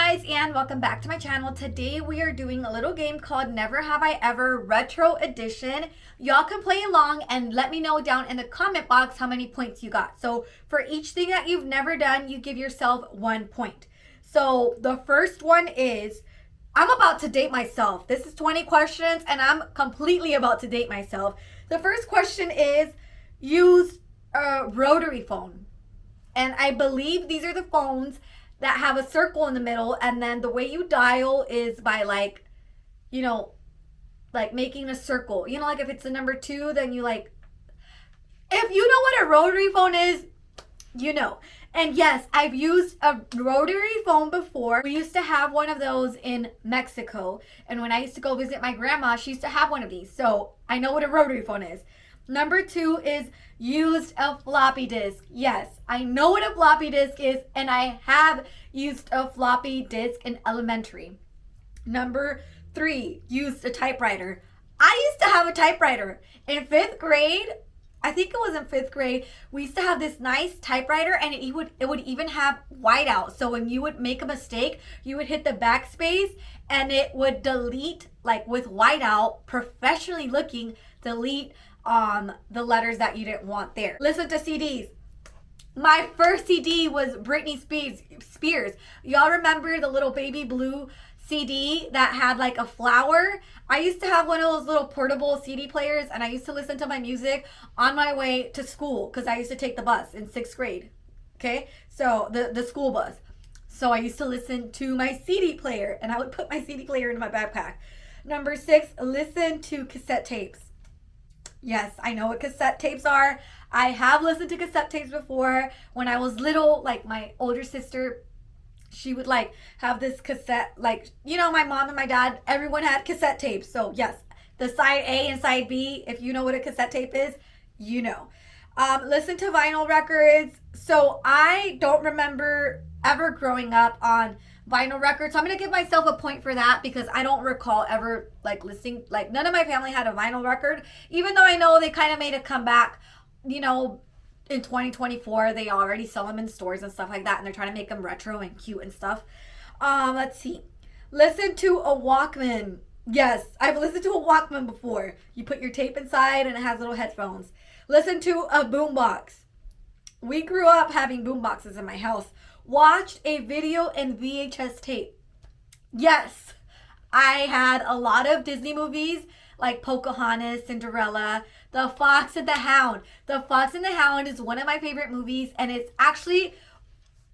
guys, and welcome back to my channel. Today we are doing a little game called Never Have I Ever Retro Edition. Y'all can play along and let me know down in the comment box how many points you got. So for each thing that you've never done, you give yourself 1 point. So the first one is, I'm about to date myself. This is 20 questions and I'm completely about to date myself. The first question is, use a rotary phone. And I believe these are the phones that have a circle in the middle, and then the way you dial is by like making a circle. Like if it's the number 2, then you if you know what a rotary phone is, you know. And yes, I've used a rotary phone before. We used to have one of those in Mexico, and when I used to go visit my grandma, she used to have one of these, so I know what a rotary phone is. Number 2 is used a floppy disk. Yes, I know what a floppy disk is, and I have used a floppy disk in elementary. Number 3, used a typewriter. I used to have a typewriter. In 5th grade, I think it was in 5th grade, we used to have this nice typewriter, and it would even have whiteout. So when you would make a mistake, you would hit the backspace, and it would delete, with whiteout, professionally looking, delete the letters that you didn't want there. Listen to CDs. My first CD was Britney Spears. Y'all remember the little baby blue CD that had a flower? I used to have one of those little portable CD players, and I used to listen to my music on my way to school because I used to take the bus in 6th grade. Okay, so the school bus. So I used to listen to my CD player, and I would put my CD player in my backpack. Number 6, listen to cassette tapes. Yes, I know what cassette tapes are. I have listened to cassette tapes before. When I was little, my older sister, she would have this cassette, my mom and my dad, everyone had cassette tapes. So yes, the side A and side B, if you know what a cassette tape is, you know. Listen to vinyl records. So I don't remember ever growing up on vinyl records. So I'm going to give myself a point for that because I don't recall ever listening, none of my family had a vinyl record, even though I know they kind of made a comeback, in 2024, they already sell them in stores and stuff like that, and they're trying to make them retro and cute and stuff. Let's see. Listen to a Walkman. Yes, I've listened to a Walkman before. You put your tape inside and it has little headphones. Listen to a boombox. We grew up having boomboxes in my house. Watched a video in VHS tape. Yes, I had a lot of Disney movies like Pocahontas, Cinderella, The Fox and the Hound. The Fox and the Hound is one of my favorite movies, and it's actually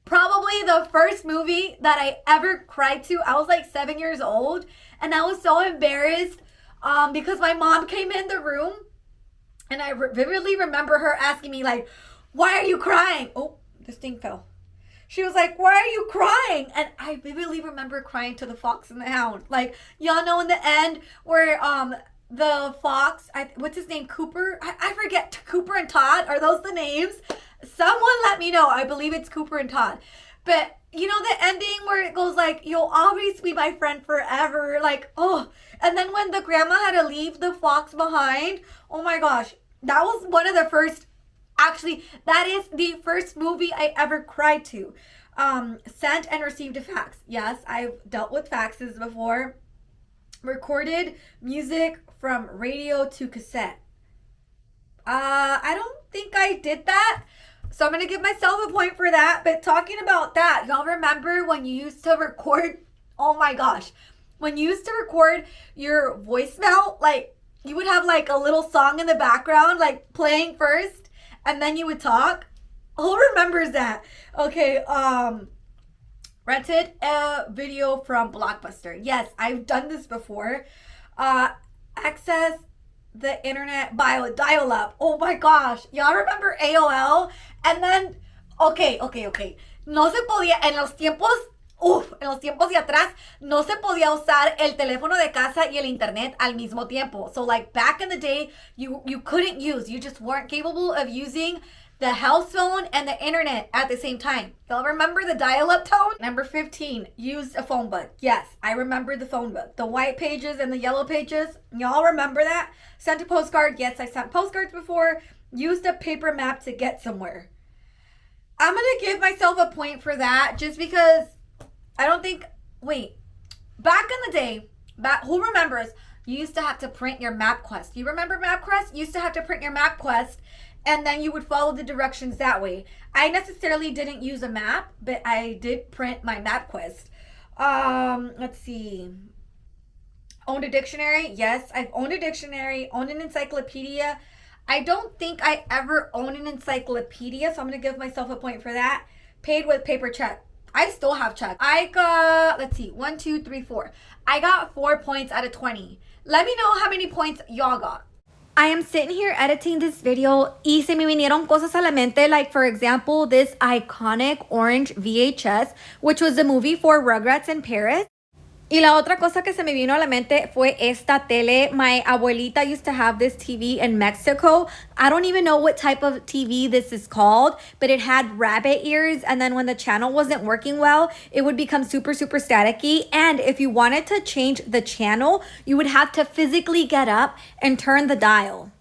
probably the first movie that I ever cried to. I was 7 years old, and I was so embarrassed because my mom came in the room, and I vividly remember her asking me why are you crying? Oh, this thing fell. She was like, why are you crying? And I vividly remember crying to The Fox and the Hound. Y'all know in the end where the fox, what's his name, Cooper? I forget, Cooper and Todd, are those the names? Someone let me know. I believe it's Cooper and Todd. But the ending where it goes you'll always be my friend forever. And then when the grandma had to leave the fox behind, oh my gosh, that was one of the first. Actually, that is the first movie I ever cried to. Sent and received a fax. Yes, I've dealt with faxes before. Recorded music from radio to cassette. I don't think I did that. So I'm going to give myself a point for that. But talking about that, y'all remember when you used to record? Oh my gosh. When you used to record your voicemail, you would have a little song in the background, playing first. And then you would talk. Who remembers that? Okay, rented a video from Blockbuster. Yes, I've done this before. Access the internet by dial-up. Oh my gosh. Y'all remember AOL? And then, okay. No se podía, en los tiempos de atrás, no se podía usar el teléfono de casa y el internet al mismo tiempo. So back in the day, you couldn't use, you just weren't capable of using the house phone and the internet at the same time. Y'all remember the dial-up tone? Number 15, used a phone book. Yes, I remember the phone book. The white pages and the yellow pages. Y'all remember that? Sent a postcard. Yes, I sent postcards before. Used a paper map to get somewhere. I'm going to give myself a point for that just because I don't think wait, back in the day, who remembers, you used to have to print your MapQuest. You remember MapQuest? You used to have to print your MapQuest, and then you would follow the directions that way. I necessarily didn't use a map, but I did print my MapQuest. Let's see. Owned a dictionary? Yes, I've owned a dictionary, owned an encyclopedia. I don't think I ever owned an encyclopedia, so I'm going to give myself a point for that. Paid with paper check. I still have check. I got, let's see, 1, 2, 3, 4. I got 4 points out of 20. Let me know how many points y'all got. I am sitting here editing this video y se me vinieron cosas a la mente, like for example, this iconic orange VHS, which was the movie for Rugrats in Paris. Y la otra cosa que se me vino a la mente fue esta tele. My abuelita used to have this TV in Mexico. I don't even know what type of TV this is called, but it had rabbit ears. And then when the channel wasn't working well, it would become super, super staticky. And if you wanted to change the channel, you would have to physically get up and turn the dial.